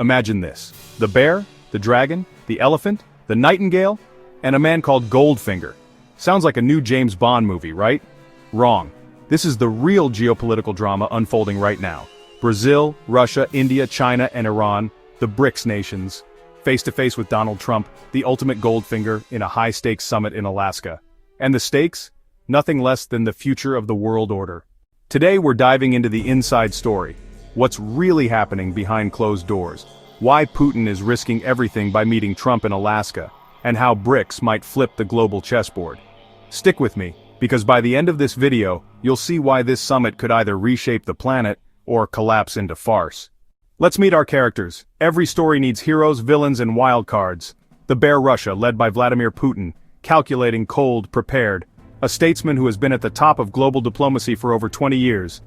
Imagine this: the bear, the dragon, the elephant, the nightingale, and a man called Goldfinger. Sounds like a new James Bond movie, right? Wrong. This is the real geopolitical drama unfolding right now. Brazil, Russia, India, China, and Iran, the BRICS nations, face-to-face with Donald Trump, the ultimate Goldfinger, in a high-stakes summit in Alaska. And the stakes? Nothing less than the future of the world order. Today we're diving into the inside story. What's really happening behind closed doors, why Putin is risking everything by meeting Trump in Alaska, and how BRICS might flip the global chessboard. Stick with me, because by the end of this video, you'll see why this summit could either reshape the planet or collapse into farce. Let's meet our characters. Every story needs heroes, villains, and wildcards. The bear Russia, led by Vladimir Putin, calculating, cold, prepared, a statesman who has been at the top of global diplomacy for over 20 years.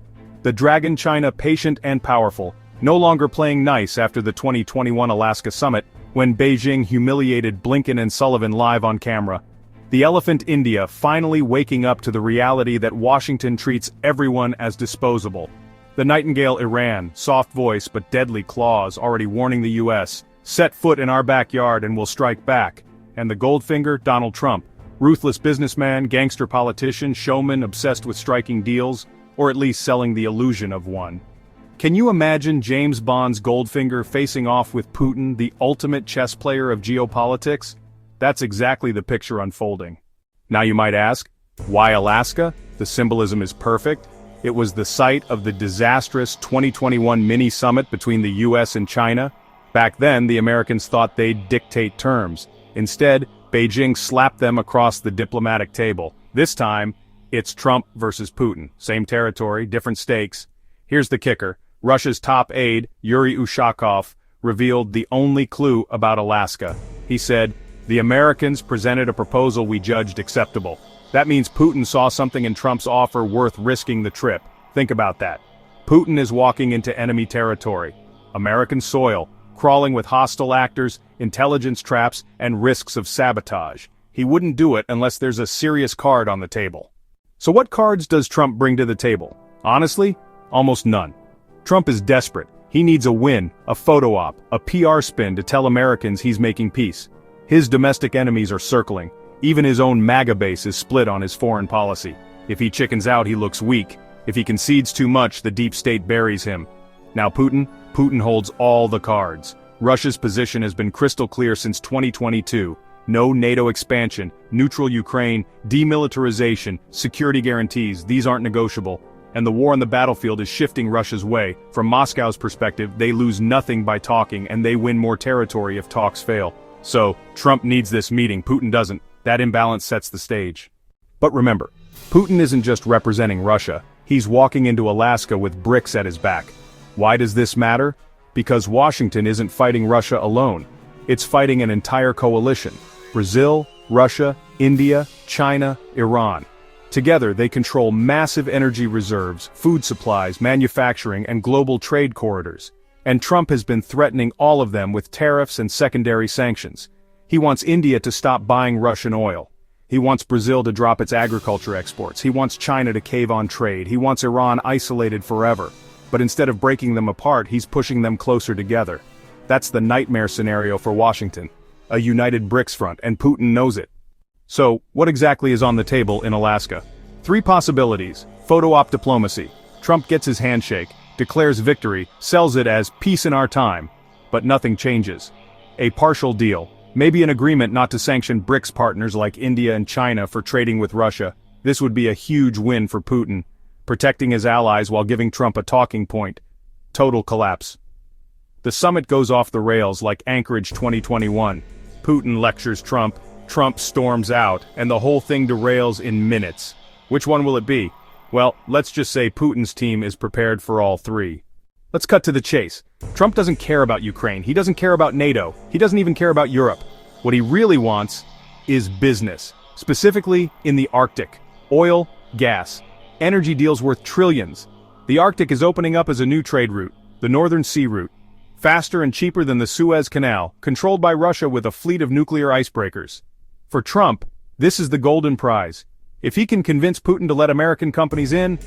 The dragon China, patient and powerful, no longer playing nice after the 2021 Alaska summit, when Beijing humiliated Blinken and Sullivan live on camera. The elephant India finally waking up to the reality that Washington treats everyone as disposable. The nightingale Iran, soft voice but deadly claws, already warning the US, set foot in our backyard and will strike back. And the Goldfinger, Donald Trump, ruthless businessman, gangster politician, showman obsessed with striking deals, or at least selling the illusion of one. Can you imagine James Bond's Goldfinger facing off with Putin, the ultimate chess player of geopolitics? That's exactly the picture unfolding. Now you might ask, why Alaska? The symbolism is perfect. It was the site of the disastrous 2021 mini-summit between the US and China. Back then, the Americans thought they'd dictate terms. Instead, Beijing slapped them across the diplomatic table. This time, it's Trump versus Putin. Same territory, different stakes. Here's the kicker. Russia's top aide, Yuri Ushakov, revealed the only clue about Alaska. He said, "The Americans presented a proposal we judged acceptable." That means Putin saw something in Trump's offer worth risking the trip. Think about that. Putin is walking into enemy territory. American soil, crawling with hostile actors, intelligence traps, and risks of sabotage. He wouldn't do it unless there's a serious card on the table. So what cards does Trump bring to the table? Honestly, almost none. Trump is desperate. He needs a win, a photo op, a PR spin to tell Americans he's making peace. His domestic enemies are circling. Even his own MAGA base is split on his foreign policy. If he chickens out, he looks weak. If he concedes too much, the deep state buries him. Now Putin holds all the cards. Russia's position has been crystal clear since 2022. No NATO expansion, neutral Ukraine, demilitarization, security guarantees, these aren't negotiable. And the war on the battlefield is shifting Russia's way. From Moscow's perspective, they lose nothing by talking, and they win more territory if talks fail. So, Trump needs this meeting, Putin doesn't. That imbalance sets the stage. But remember, Putin isn't just representing Russia, he's walking into Alaska with BRICS at his back. Why does this matter? Because Washington isn't fighting Russia alone. It's fighting an entire coalition. Brazil, Russia, India, China, Iran. Together they control massive energy reserves, food supplies, manufacturing, and global trade corridors. And Trump has been threatening all of them with tariffs and secondary sanctions. He wants India to stop buying Russian oil. He wants Brazil to drop its agriculture exports. He wants China to cave on trade. He wants Iran isolated forever. But instead of breaking them apart, he's pushing them closer together. That's the nightmare scenario for Washington. A united BRICS front, and Putin knows it. So, what exactly is on the table in Alaska? 3 possibilities. Photo op diplomacy. Trump gets his handshake, declares victory, sells it as peace in our time. But nothing changes. A partial deal. Maybe an agreement not to sanction BRICS partners like India and China for trading with Russia. This would be a huge win for Putin, protecting his allies while giving Trump a talking point. Total collapse. The summit goes off the rails like Anchorage 2021. Putin lectures Trump, Trump storms out, and the whole thing derails in minutes. Which one will it be? Well, let's just say Putin's team is prepared for all 3. Let's cut to the chase. Trump doesn't care about Ukraine, he doesn't care about NATO, he doesn't even care about Europe. What he really wants is business, specifically in the Arctic. Oil, gas, energy deals worth trillions. The Arctic is opening up as a new trade route, the Northern Sea Route. Faster and cheaper than the Suez Canal, controlled by Russia with a fleet of nuclear icebreakers. For Trump, this is the golden prize. If he can convince Putin to let American companies in,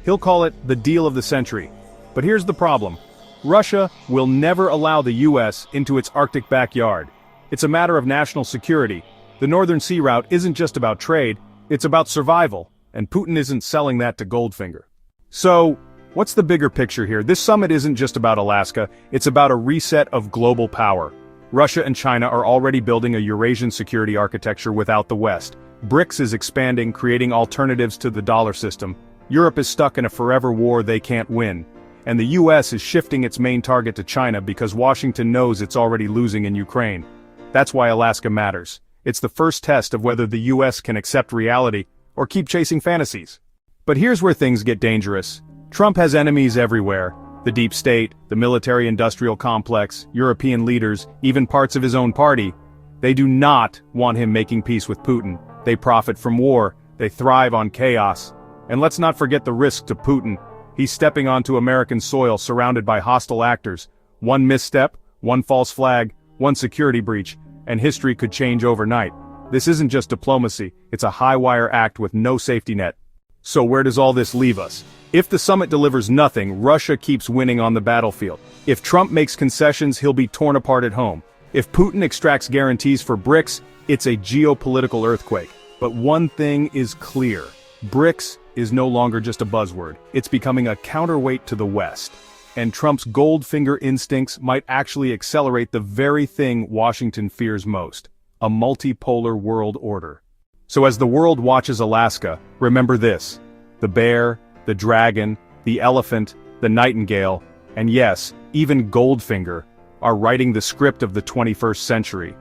he'll call it the deal of the century. But here's the problem. Russia will never allow the US into its Arctic backyard. It's a matter of national security. The Northern Sea Route isn't just about trade, it's about survival, and Putin isn't selling that to Goldfinger. So, what's the bigger picture here? This summit isn't just about Alaska, it's about a reset of global power. Russia and China are already building a Eurasian security architecture without the West. BRICS is expanding, creating alternatives to the dollar system. Europe is stuck in a forever war they can't win. And the US is shifting its main target to China because Washington knows it's already losing in Ukraine. That's why Alaska matters. It's the first test of whether the US can accept reality or keep chasing fantasies. But here's where things get dangerous. Trump has enemies everywhere. The deep state, the military-industrial complex, European leaders, even parts of his own party. They do not want him making peace with Putin. They profit from war, they thrive on chaos. And let's not forget the risk to Putin. He's stepping onto American soil surrounded by hostile actors. One misstep, one false flag, one security breach, and history could change overnight. This isn't just diplomacy, it's a high-wire act with no safety net. So where does all this leave us? If the summit delivers nothing, Russia keeps winning on the battlefield. If Trump makes concessions, he'll be torn apart at home. If Putin extracts guarantees for BRICS, it's a geopolitical earthquake. But one thing is clear. BRICS is no longer just a buzzword. It's becoming a counterweight to the West. And Trump's Goldfinger instincts might actually accelerate the very thing Washington fears most: a multipolar world order. So as the world watches Alaska, remember this: the bear, the dragon, the elephant, the nightingale, and yes, even Goldfinger, are writing the script of the 21st century.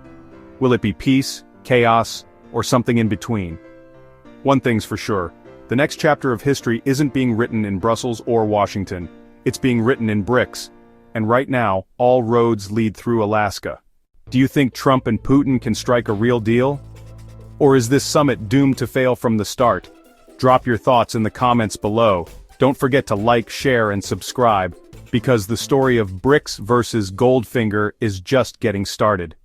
Will it be peace, chaos, or something in between? One thing's for sure, the next chapter of history isn't being written in Brussels or Washington, it's being written in BRICS. And right now, all roads lead through Alaska. Do you think Trump and Putin can strike a real deal? Or is this summit doomed to fail from the start? Drop your thoughts in the comments below. Don't forget to like, share, and subscribe, because the story of BRICS versus Goldfinger is just getting started.